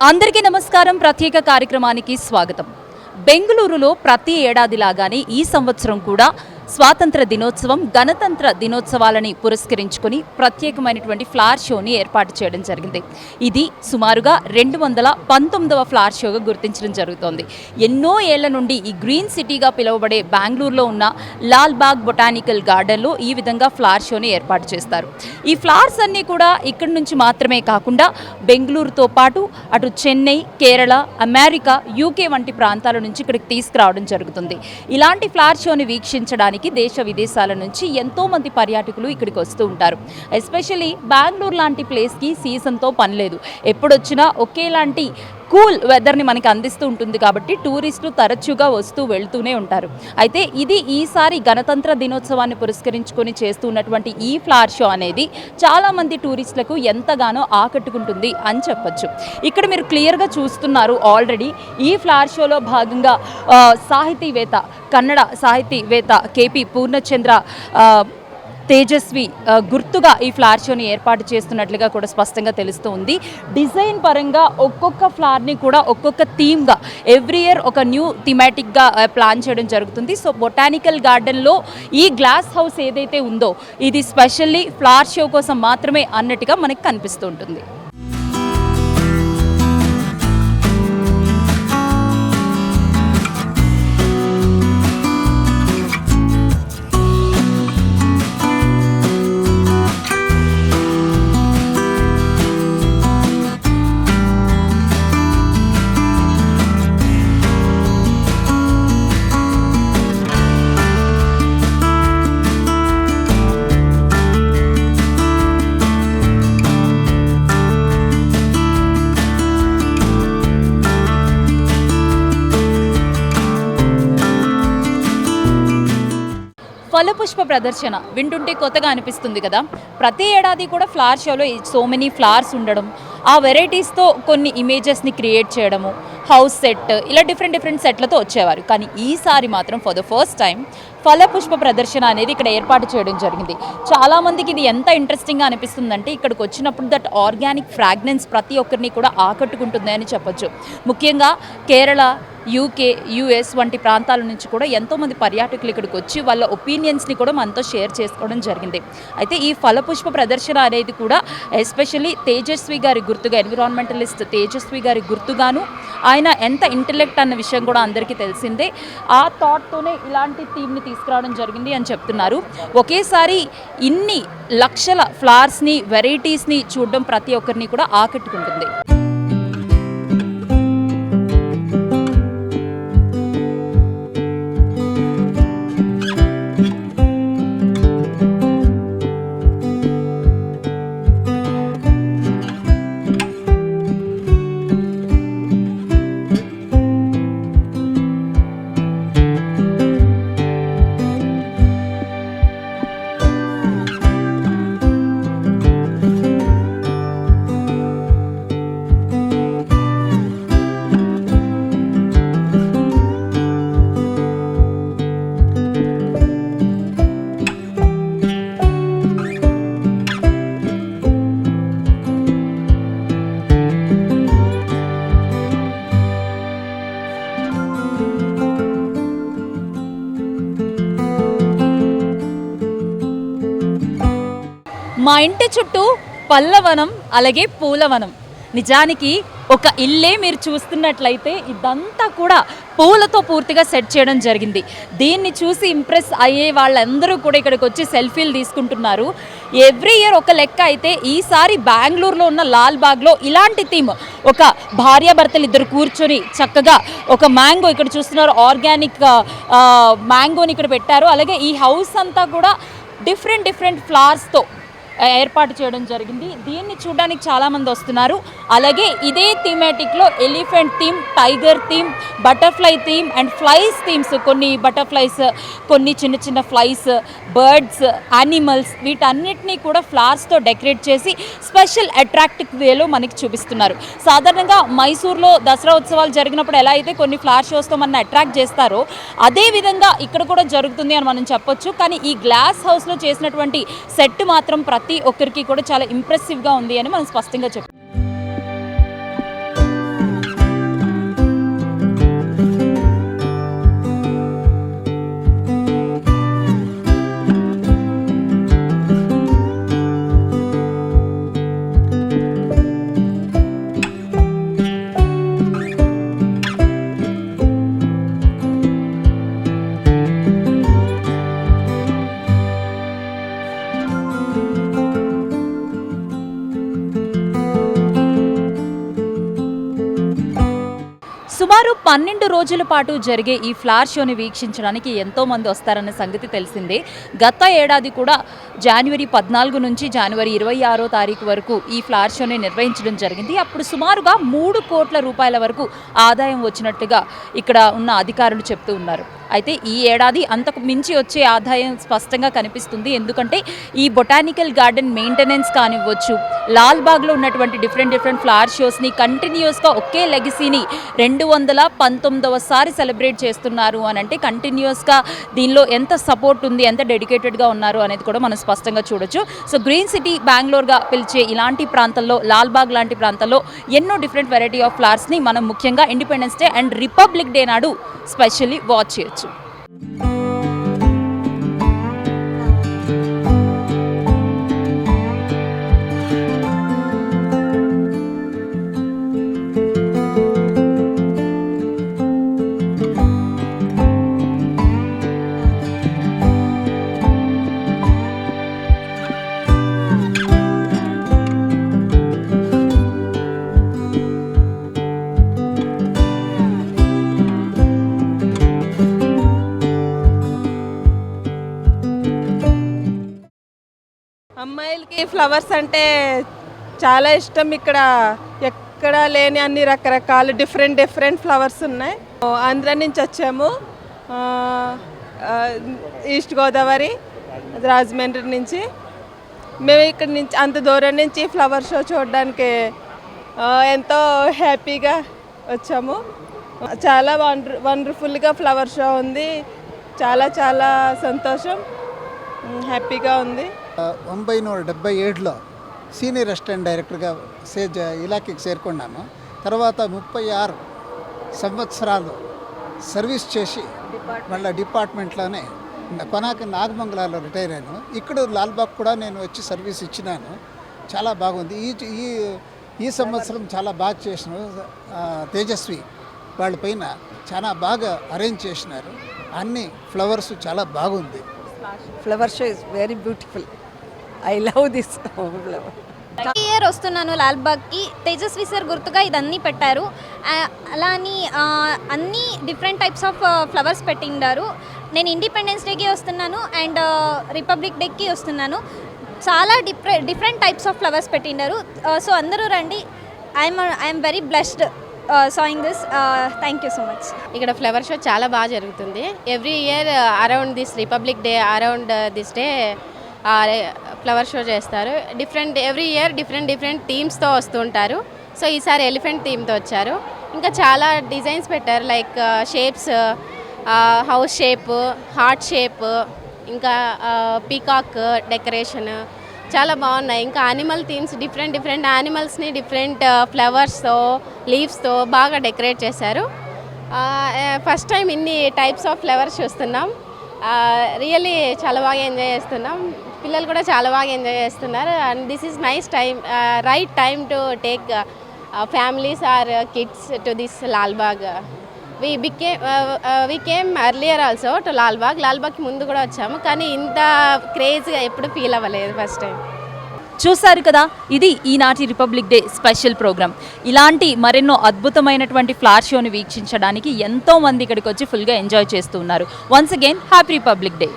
అందరికీ నమస్కారం. ప్రత్యేక కార్యక్రమానికి స్వాగతం. బెంగళూరులో ప్రతి ఏడాదిలాగానే ఈ సంవత్సరం కూడా స్వాతంత్ర దినోత్సవం, గణతంత్ర దినోత్సవాలని పురస్కరించుకొని ప్రత్యేకమైనటువంటి ఫ్లవర్ షోని ఏర్పాటు చేయడం జరిగింది. ఇది సుమారుగా 219వ ఫ్లవర్ షోగా గుర్తించడం జరుగుతోంది. ఎన్నో ఏళ్ల నుండి ఈ గ్రీన్ సిటీగా పిలువబడే బెంగళూరులో ఉన్న లాల్బాగ్ బొటానికల్ గార్డెన్లో ఈ విధంగా ఫ్లవర్ షోని ఏర్పాటు చేస్తారు. ఈ ఫ్లవర్స్ అన్నీ కూడా ఇక్కడి నుంచి మాత్రమే కాకుండా బెంగళూరుతో పాటు అటు చెన్నై, కేరళ, అమెరికా, యూకే వంటి ప్రాంతాల నుంచి ఇక్కడికి తీసుకురావడం జరుగుతుంది. ఇలాంటి ఫ్లవర్ షోని వీక్షించడానికి దేశ విదేశాల నుంచి ఎంతో మంది పర్యాటకులు ఇక్కడికి వస్తూ ఉంటారు. ఎస్పెషల్లీ బెంగళూరు లాంటి ప్లేస్కి సీజన్తో పని లేదు. ఎప్పుడొచ్చినా ఒకేలాంటి కూల్ వెదర్ని మనకి అందిస్తూ ఉంటుంది కాబట్టి టూరిస్టులు తరచుగా వస్తూ వెళ్తూనే ఉంటారు. అయితే ఇది ఈసారి గణతంత్ర దినోత్సవాన్ని పురస్కరించుకొని చేస్తున్నటువంటి ఈ ఫ్లవర్ షో అనేది చాలామంది టూరిస్టులకు ఎంతగానో ఆకట్టుకుంటుంది అని చెప్పొచ్చు. ఇక్కడ మీరు క్లియర్గా చూస్తున్నారు. ఆల్రెడీ ఈ ఫ్లవర్ షోలో భాగంగా సాహితీవేత్త, కన్నడ సాహితీవేత్త కేపీ పూర్ణచంద్ర తేజస్వి గుర్తుగా ఈ ఫ్లవర్ షోని ఏర్పాటు చేస్తున్నట్లుగా కూడా స్పష్టంగా తెలుస్తూ ఉంది. డిజైన్ పరంగా ఒక్కొక్క ఫ్లవర్ని కూడా ఒక్కొక్క థీమ్గా ఎవ్రీ ఇయర్ ఒక న్యూ థీమాటిక్గా ప్లాన్ చేయడం జరుగుతుంది. సో బొటానికల్ గార్డెన్లో ఈ గ్లాస్ హౌస్ ఏదైతే ఉందో ఇది స్పెషల్లీ ఫ్లవర్ షో కోసం మాత్రమే అన్నట్టుగా మనకి కనిపిస్తూ ఉంటుంది. ఫలపుష్ప ప్రదర్శన వింటుంటే కొత్తగా అనిపిస్తుంది కదా. ప్రతి ఏడాది కూడా ఫ్లవర్ షోలో సో మెనీ ఫ్లవర్స్ ఉండడం, ఆ వెరైటీస్తో కొన్ని ఇమేజెస్ని క్రియేట్ చేయడము, హౌస్ సెట్, ఇలా డిఫరెంట్ సెట్లతో వచ్చేవారు. కానీ ఈసారి మాత్రం ఫర్ ద ఫస్ట్ టైం ఫలపుష్ప ప్రదర్శన అనేది ఇక్కడ ఏర్పాటు చేయడం జరిగింది. చాలామందికి ఇది ఎంత ఇంట్రెస్టింగ్గా అనిపిస్తుందంటే ఇక్కడికి వచ్చినప్పుడు దట్ ఆర్గానిక్ ఫ్రాగ్రెన్స్ ప్రతి ఒక్కరిని కూడా ఆకట్టుకుంటుంది అని చెప్పొచ్చు. ముఖ్యంగా కేరళ, యూకే, యూఎస్ వంటి ప్రాంతాల నుంచి కూడా ఎంతోమంది పర్యాటకులు ఇక్కడికి వచ్చి వాళ్ళ ఒపీనియన్స్ని కూడా మనతో షేర్ చేసుకోవడం జరిగింది. అయితే ఈ ఫలపుష్ప ప్రదర్శన అనేది కూడా ఎస్పెషల్లీ తేజస్వి గారి గుర్తుగా, ఎన్విరాన్మెంటలిస్ట్ తేజస్వి గారి గుర్తుగాను, ఆయన ఎంత ఇంటెలెక్ట్ అన్న విషయం కూడా అందరికీ తెలిసిందే. ఆ థాట్తోనే ఇలాంటి థీమ్ని తీసుకురావడం జరిగింది అని చెప్తున్నారు. ఒకేసారి ఇన్ని లక్షల ఫ్లవర్స్ని, వెరైటీస్ని చూడడం ప్రతి ఒక్కరిని కూడా ఆకట్టుకుంటుంది. మా ఇంటి చుట్టూ పల్లవనం, అలాగే పూలవనం. నిజానికి ఒక ఇల్లే మీరు చూస్తున్నట్లయితే ఇదంతా కూడా పూలతో పూర్తిగా సెట్ చేయడం జరిగింది. దీన్ని చూసి ఇంప్రెస్ అయ్యే వాళ్ళందరూ కూడా ఇక్కడికి వచ్చి సెల్ఫీలు తీసుకుంటున్నారు. ఎవ్రీ ఇయర్ ఒక లెక్క అయితే ఈసారి బెంగళూరులో ఉన్న లాల్బాగ్లో ఇలాంటి థీమ్, ఒక భార్యాభర్తలు ఇద్దరు కూర్చొని చక్కగా ఒక మ్యాంగో, ఇక్కడ చూస్తున్నారు ఆర్గానిక్ మ్యాంగోని ఇక్కడ పెట్టారు. అలాగే ఈ హౌస్ అంతా కూడా డిఫరెంట్ ఫ్లవర్స్తో ఏర్పాటు చేయడం జరిగింది. దీన్ని చూడడానికి చాలామంది వస్తున్నారు. అలాగే ఇదే థీమాటిక్లో elephant theme, tiger theme, butterfly theme and flies themes, కొన్ని బటర్ఫ్లైస్, కొన్ని చిన్న ఫ్లైస్, బర్డ్స్, యానిమల్స్, వీటన్నిటినీ కూడా ఫ్లవర్స్తో డెకరేట్ చేసి స్పెషల్ అట్రాక్టివ్ వేలో మనకి చూపిస్తున్నారు. సాధారణంగా మైసూర్లో దసరా ఉత్సవాలు జరిగినప్పుడు ఎలా అయితే కొన్ని ఫ్లవర్ షోస్తో మన అట్రాక్ట్ చేస్తారో అదేవిధంగా ఇక్కడ కూడా జరుగుతుంది అని మనం చెప్పొచ్చు. కానీ ఈ గ్లాస్ హౌస్లో చేసినటువంటి సెట్ మాత్రం ప్రతి ఒక్కరికి కూడా చాలా ఇంప్రెసివ్గా ఉంది అని మనం స్పష్టంగా చెప్పాం. 12 రోజుల పాటు జరిగే ఈ ఫ్లవర్ షోని వీక్షించడానికి ఎంతోమంది వస్తారన్న సంగతి తెలిసిందే. గత ఏడాది కూడా జనవరి 14 నుంచి జనవరి 26వ తారీఖు వరకు ఈ ఫ్లవర్ షోని నిర్వహించడం జరిగింది. అప్పుడు సుమారుగా 3 కోట్ల రూపాయల వరకు ఆదాయం వచ్చినట్టుగా ఇక్కడ ఉన్న అధికారులు చెప్తూ ఉన్నారు. అయితే ఈ ఏడాది అంతకు మించి వచ్చే ఆదాయం స్పష్టంగా కనిపిస్తుంది. ఎందుకంటే ఈ బొటానికల్ గార్డెన్ మెయింటెనెన్స్ కానివ్వచ్చు, లాల్బాగ్లో ఉన్నటువంటి డిఫరెంట్ ఫ్లవర్ షోస్ని కంటిన్యూస్గా ఒకే లెగసీని 219వసారి సెలబ్రేట్ చేస్తున్నారు అని అంటే కంటిన్యూస్గా దీనిలో ఎంత సపోర్ట్ ఉంది, ఎంత డెడికేటెడ్గా ఉన్నారు అనేది కూడా మనం స్పష్టంగా చూడొచ్చు. సో గ్రీన్ సిటీ బెంగళూరుగా పిలిచే ఇలాంటి ప్రాంతాల్లో, లాల్బాగ్ లాంటి ప్రాంతాల్లో ఎన్నో డిఫరెంట్ వెరైటీ ఆఫ్ ఫ్లవర్స్ని మనం ముఖ్యంగా independence day and republic day నాడు స్పెషల్లీ వాచ్ చేయొచ్చు. అమ్మాయిలకి ఫ్లవర్స్ అంటే చాలా ఇష్టం. ఇక్కడ ఎక్కడ లేని అన్ని రకరకాల డిఫరెంట్ ఫ్లవర్స్ ఉన్నాయి. ఆంధ్ర నుంచి వచ్చాము, ఈస్ట్ గోదావరి, రాజమండ్రి నుంచి. మేము ఇక్కడ నుంచి అంత దూరం నుంచి ఫ్లవర్ షో చూడడానికి ఎంతో హ్యాపీగా వచ్చాము. చాలా వండర్ఫుల్గా ఫ్లవర్ షో ఉంది. చాలా సంతోషం, హ్యాపీగా ఉంది. 1977లో సీనియర్ అసిస్టెంట్ డైరెక్టర్గా ఇలాఖకి చేరుకున్నాను. తర్వాత 36 సంవత్సరాలు సర్వీస్ చేసి మళ్ళీ డిపార్ట్మెంట్లోనే కొనాక నాగమంగళాలో రిటైర్ అయ్యాను. ఇక్కడ లాల్బాగ్ కూడా నేను వచ్చి సర్వీస్ ఇచ్చినాను. చాలా బాగుంది. ఈ సంవత్సరం చాలా బాగా చేసినారు. తేజస్వి వాళ్ళ పైన చాలా బాగా అరేంజ్ చేసినారు. అన్ని ఫ్లవర్స్ చాలా బాగుంది. Flower show is very beautiful. I love this flower. ఈ ఇయర్ వస్తున్నాను లాల్బాగ్కి. తేజస్వి సార్ గుర్తుగా ఇదన్నీ పెట్టారు. అలా అని అన్ని డిఫరెంట్ టైప్స్ ఆఫ్ ఫ్లవర్స్ పెట్టిండారు. నేను ఇండిపెండెన్స్ డేకి వస్తున్నాను అండ్ రిపబ్లిక్ డేకి వస్తున్నాను. చాలా డిఫరెంట్ టైప్స్ ఆఫ్ ఫ్లవర్స్ పెట్టిండారు. సో అందరూ రండి. I'm very blessed saying this. Thank you so much. ఇక్కడ ఫ్లవర్ షో చాలా బాగా జరుగుతుంది. Every year around this republic day, around this day flower show చేస్తారు. ఎవ్రీ ఇయర్ డిఫరెంట్ థీమ్స్తో వస్తుంటారు. సో ఈసారి ఎలిఫెంట్ థీమ్తో వచ్చారు. ఇంకా చాలా డిజైన్స్ పెట్టారు, like shapes, house shape, heart shape, ఇంకా పీకాక్ డెకరేషన్ చాలా బాగున్నాయి. ఇంకా యానిమల్ థీమ్స్, డిఫరెంట్ యానిమల్స్ని డిఫరెంట్ ఫ్లవర్స్తో, లీవ్స్తో బాగా డెకరేట్ చేశారు. ఫస్ట్ టైం ఇన్ని టైప్స్ ఆఫ్ ఫ్లవర్స్ చూస్తున్నాం. రియల్లీ చాలా బాగా ఎంజాయ్ చేస్తున్నాం. పిల్లలు కూడా చాలా బాగా ఎంజాయ్ చేస్తున్నారు. And this is nice time, right time to take families or kids to this Lalbagh. we came earlier also to లాల్బాగ్కి ముందు కూడా వచ్చాము, కానీ ఇంత క్రేజ్గా ఎప్పుడు ఫీల్ అవ్వలేదు ఫస్ట్ టైం. చూశారు కదా, ఇది ఈనాటి రిపబ్లిక్ డే స్పెషల్ ప్రోగ్రామ్. ఇలాంటి మరెన్నో అద్భుతమైనటువంటి ఫ్లవర్ షోని వీక్షించడానికి ఎంతో మంది ఇక్కడికి వచ్చి ఫుల్గా ఎంజాయ్ చేస్తూ ఉన్నారు. Once again happy republic day.